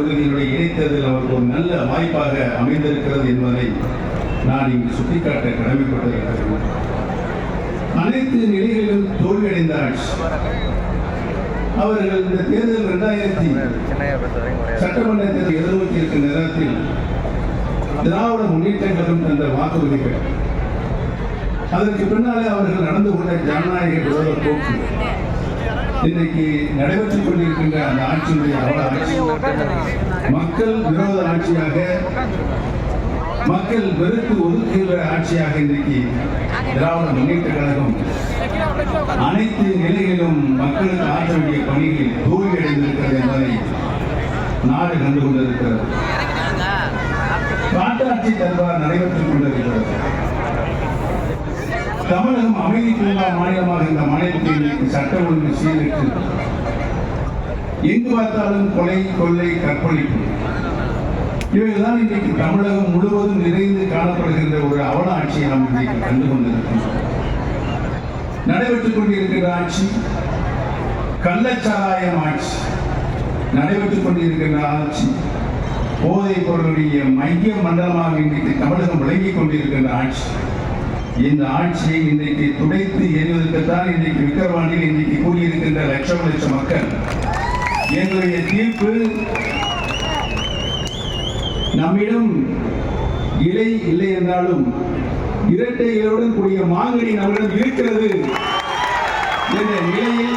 தொகுதியினுடைய இடைத்தேர்தல் அவருக்கு ஒரு நல்ல வாய்ப்பாக அமைந்திருக்கிறது என்பதை நான் இங்கு சுட்டிக்காட்ட கடமைப்பட்டிருக்கிறேன். அனைத்து நிலைகளிலும் தோல்வியடைந்த ஆட்சி. அவர்கள் இந்த தேர்தல் 2000 சட்டமன்ற தேர்தல் எதிர்நோக்கி இருக்கின்ற நேரத்தில் திராவிட முன்னேற்ற கழகம் தந்த வாக்குறுதிகள், அதற்கு பின்னாலே அவர்கள் நடந்து கொண்ட ஜனநாயக விரோத போக்கு, இன்றைக்கு நடைபெற்றுக் கொண்டிருக்கின்ற அந்த ஆட்சியுடைய ஆட்சி மக்கள் விரோத ஆட்சியாக, மக்கள் வெறுத்து ஒதுக்குகிற ஆட்சியாக இன்றைக்கு திராவிட முன்னேற்ற கழகம் அனைத்து நிலைகளிலும் மக்களுக்கு ஆற்ற வேண்டிய பணிகளில் தோல்வி அடைந்திருக்கிறது என்பதை நாடு கண்டு கொண்டிருக்கிறது. காட்டாட்சி தர்பார் நடைபெற்றுக் கொண்டிருக்கிறது. தமிழகம் அமைதி பூங்கா மாநிலமாக இந்த மாநிலத்தில் இன்றைக்கு சட்ட ஒழுங்கு சீர்திருத்து, எங்கு பார்த்தாலும் கொலை, கொள்ளை, கற்பழிப்பு, இவைகள்தான் இன்றைக்கு தமிழகம் முழுவதும் நிறைந்து காணப்படுகின்ற ஒரு அவல ஆட்சியை நாம் இன்றைக்கு கண்டு கொண்டிருக்கிறோம். நடைபெற்றுக் கொண்டிருக்கின்ற ஆட்சி கள்ளச்சாராயம் ஆட்சி, நடைபெற்றுக் கொண்டிருக்கின்ற ஆட்சி போதைப் பொருளுடைய மைய மண்டலமாக இன்றைக்கு தமிழகம் விளங்கிக் கொண்டிருக்கின்ற ஆட்சி. இந்த ஆட்சியை இன்றைக்கு துடைத்து எறிவதற்குத்தான் இன்றைக்கு விக்கிரவாண்டியில் இன்றைக்கு கூடியிருக்கின்ற லட்சம் லட்சம் மக்கள். எங்களுடைய தீர்ப்பு, நம்மிடம் இலை இல்லை என்றாலும் இரட்டை இலையுடன் கூடிய மாங்கனி நம்மிடம் இருக்கிறது என்ற நிலையில்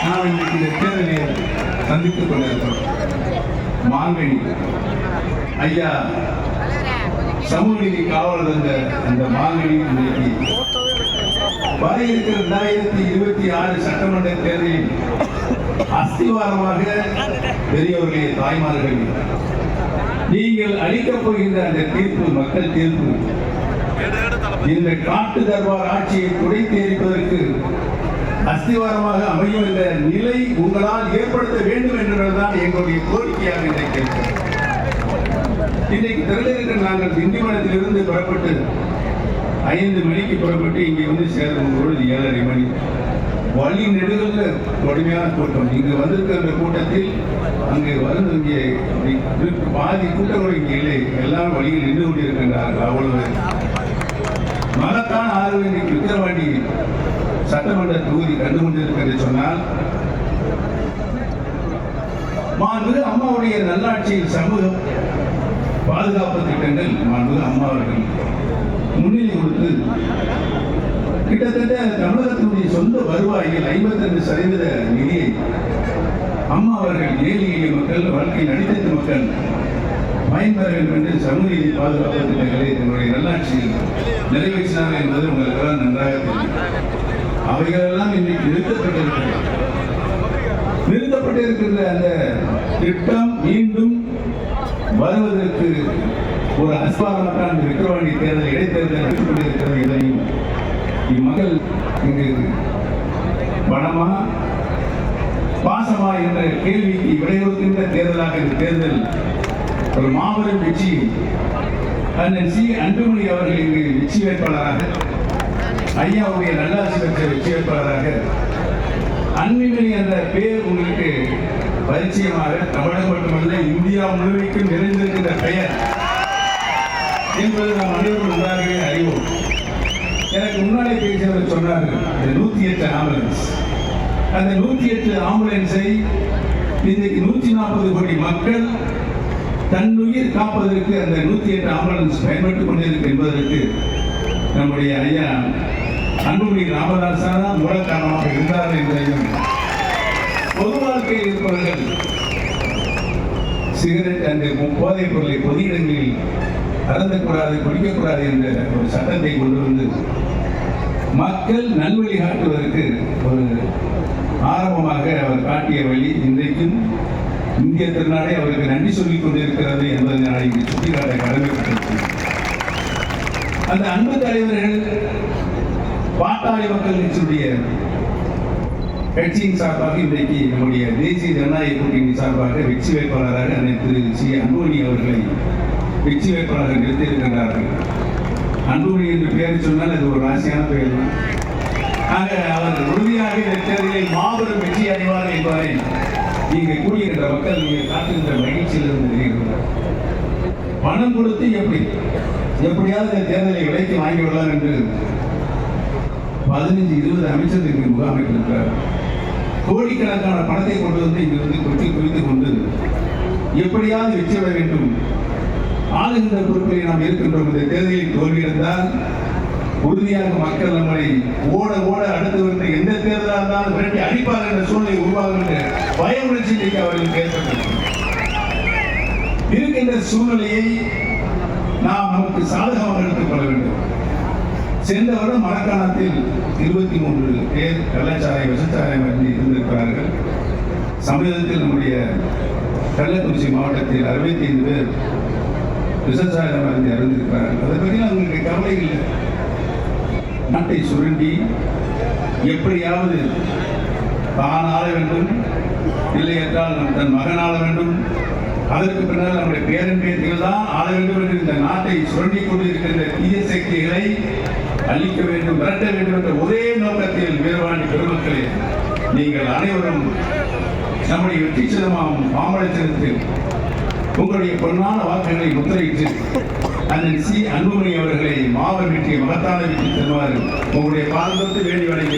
நாம் இன்றைக்கு இந்த தேர்தலை சந்தித்துக் கொண்டிருக்கிறோம். மாங்கனி ஐயா சமூக நீதி காவலர் அந்த மாங்கனி இன்றைக்கு வர இருக்கிற 2026 சட்டமன்ற தேர்தலில் அஸ்திவாரமாக பெரியவர்களே, தாய்மார்கள், நீங்கள் அளிக்கப் போகின்ற அந்த தீர்ப்பு, மக்கள் தீர்ப்பு, இந்த காட்டு தர்பார் ஆட்சியை துடைத்து எரிப்பதற்கு அஸ்திவாரமாக அமையும் என்ற நிலை உங்களால் ஏற்படுத்த வேண்டும் என்பதுதான் எங்களுடைய கோரிக்கையாக இன்றைக்கு. இன்றைக்கு திரளிருக்கிற நாங்கள் திண்டிவனத்திலிருந்து புறப்பட்டு 5 மணிக்கு புறப்பட்டு இங்கே வந்து சேரும் பொழுது 7:30 மணி. வழி நெடுகளில் கடுமையான கூட்டம். இங்கு வந்திருக்கிற கூட்டத்தில் அங்கே வந்து இங்கே பாதி கூட்டங்கள் இங்கே இல்லை, எல்லாம் வழியில் நின்று கொண்டிருக்கின்றார்கள். அவ்வளவு மகத்தான ஆர்வம் இன்னைக்கு விக்கிரவாண்டி சட்டமன்ற தொகுதி கண்டு கொண்டிருக்கிறது சொன்னால், மாண்புமிகு அம்மாவுடைய நல்லாட்சியில் சமூக பாதுகாப்பு திட்டங்கள் மாண்புமிகு அம்மா அவர்கள் முன்னிலை கொடுத்து கிட்டத்தட்ட தமிழகத்தினுடைய சொந்த வருவாயில் 52% நிதியை அம்மா அவர்கள் ஏழை எளிய மக்கள், வாழ்க்கையில் அடித்தட்டு மக்கள் பயன்பெற வேண்டும் என்று சமூக நீதி பாதுகாப்பு திட்டங்களை தன்னுடைய நல்லாட்சியில் நிறைவேற்றினார் என்பது உங்களுக்கெல்லாம் நன்றாக தெரியும். அவைகளெல்லாம் இன்றைக்கு நிறுத்தப்பட்டிருக்கின்ற அந்த திட்டம் மீண்டும் வருவதற்கு ஒரு அஸ்வாரமாக விக்கிரவாண்டி தேர்தல் இடைத்தேர்தல் நடத்திக் கொண்டிருக்கிறது. இதையும் இம்மக்கள் இங்கு பணமா பாசமா என்ற கேள்விக்கு விடையொடுக்கின்ற தேர்தலாக இந்த தேர்தல் ஒரு மாபெரும் வெற்றி. அண்ணன் சி. அன்புமணி அவர்கள் இங்கு வெற்றி வேட்பாளராக, ஐயாவுடைய நல்லாட்சி பெற்ற வெற்றி வேட்பாளராக, அன்புமணி என்ற பெயர் உங்களுக்கு பரிச்சயமாக தமிழகம் மட்டுமல்ல இந்தியா முழுமைக்கும் நிறைந்திருக்கின்ற பெயர் என்பது நாம் அனைவரும் நன்றாகவே அறிவோம். எனக்கு முன்னாலே பேசியவர் சொன்னார்கள், 108 ஆம்புலன்ஸ், அந்த 108 ஆம்புலன்ஸை இன்றைக்கு 140 கோடி மக்கள் தன்னுயிர் காப்பதற்கு அந்த 108 ஆம்புலன்ஸ் பயன்பட்டுக் கொண்டிருக்கு என்பதற்கு நம்முடைய ஐயா அன்புமணி ராமதாஸ் தான் மூல காரணமாக இருந்தார்கள் என்பதையும், பொது வாழ்க்கையில் இருப்பவர்கள் சிகரெட் அந்த போதைப் பொருளை பொது இடங்களில் அருந்தக்கூடாது, குடிக்கக்கூடாது என்ற ஒரு சட்டத்தை கொண்டு வந்து மக்கள் நல்வழி காட்டுவதற்கு ஒரு ஆரம்பமாக அவர் காட்டிய வழி இன்றைக்கும் இந்திய திருநாடே அவருக்கு நன்றி சொல்லிக் கொண்டிருக்கிறது என்பதை நான் இங்கு சுட்டிக்காட்ட கடமைப்பட்டிருக்கிறேன். அந்த அன்பு தலைவர்கள் பாட்டாளி மக்கள் கட்சியுடைய கட்சியின் சார்பாக இன்றைக்கு நம்முடைய தேசிய ஜனநாயக கூட்டணி சார்பாக வெற்றி வேட்பாளராக திரு சி. அன்புமணி அவர்களை வெற்றி வேட்பாளராக நிறுத்தியிருக்கிறார்கள். அன்புமணி என்று பெயர் சொன்னால் அது ஒரு ராசியான பெயர் தான். ஆக அவர் உறுதியாக இந்த தேர்தலில் மாபெரும் வெற்றி அடைவார் என்பதை இங்கே கூடியிருக்கிற மக்கள் நீங்கள் காட்டுகின்ற மகிழ்ச்சியிலிருந்து தெரிகிறார். பணம் கொடுத்து எப்படியாவது இந்த தேர்தலை விலைக்கு வாங்கி விடலாம் என்று 15-20 அமைச்சர்களுக்கு முகாமிட்டிருக்கிறார். கோடிக்கணக்கான பணத்தை கொண்டு வந்து இங்கிருந்து கொட்டி குவித்துக் கொண்டு எப்படியாவது வெற்றி பெற வேண்டும், ஆளுகின்ற பொறுப்பில் நாம் இருக்கின்றோம். இந்த தேர்தலில் தோல்வியிருந்தால் உறுதியாக மக்கள் நம்மை ஓட ஓட அடுத்து வந்து எந்த தேர்தலாக இருந்தாலும் விரட்டி அடிப்பார் என்ற சூழ்நிலை உருவாகும் என்ற பய உணர்ச்சிக்கு அவர்களுக்கு ஏற்பட்டிருக்கிறது. இருக்கின்ற சூழ்நிலையை நாம் நமக்கு சாதகமாக எடுத்துக்கொள்ள வேண்டும். சென்ற வருடம் மரக்காணத்தில் 23 பேர் கள்ளச்சாராயம் விஷச்சாராயம் இருந்திருக்கிறார்கள். சமீபத்தில் நம்முடைய கள்ளக்குறிச்சி மாவட்டத்தில் 65 பேர் விஷச்சாராயம் அறிந்திருக்கிறார்கள். அதை பற்றி அவங்களுக்கு கவலை இல்லை. நாட்டை சுருண்டி எப்படியாவது தான் ஆள வேண்டும், இல்லை என்றால் தன் மகன் ஆள வேண்டும், அதற்கு பின்னால் நம்முடைய பேரன் பேத்திகள் தான் ஆள வேண்டும் என்று இந்த நாட்டை சுரண்டி கொண்டிருக்கின்ற தீய சக்திகளை அழிக்க வேண்டும், விரட்ட வேண்டும் என்ற ஒரே நோக்கத்தில் வீரவாணி பெருமக்களே, நீங்கள் அனைவரும் நம்முடைய வெற்றி சின்னமாகும் மாம்பழ சின்னத்தில் உங்களுடைய பொன்னான வாக்குகளை முத்திரையிட்டு அண்ணன் சி. அன்புமணி அவர்களை மாபெரும் வெற்றியை மகத்தான வெற்றி தருவார்கள். உங்களுடைய பாதுகாத்து வேண்டி வழங்கி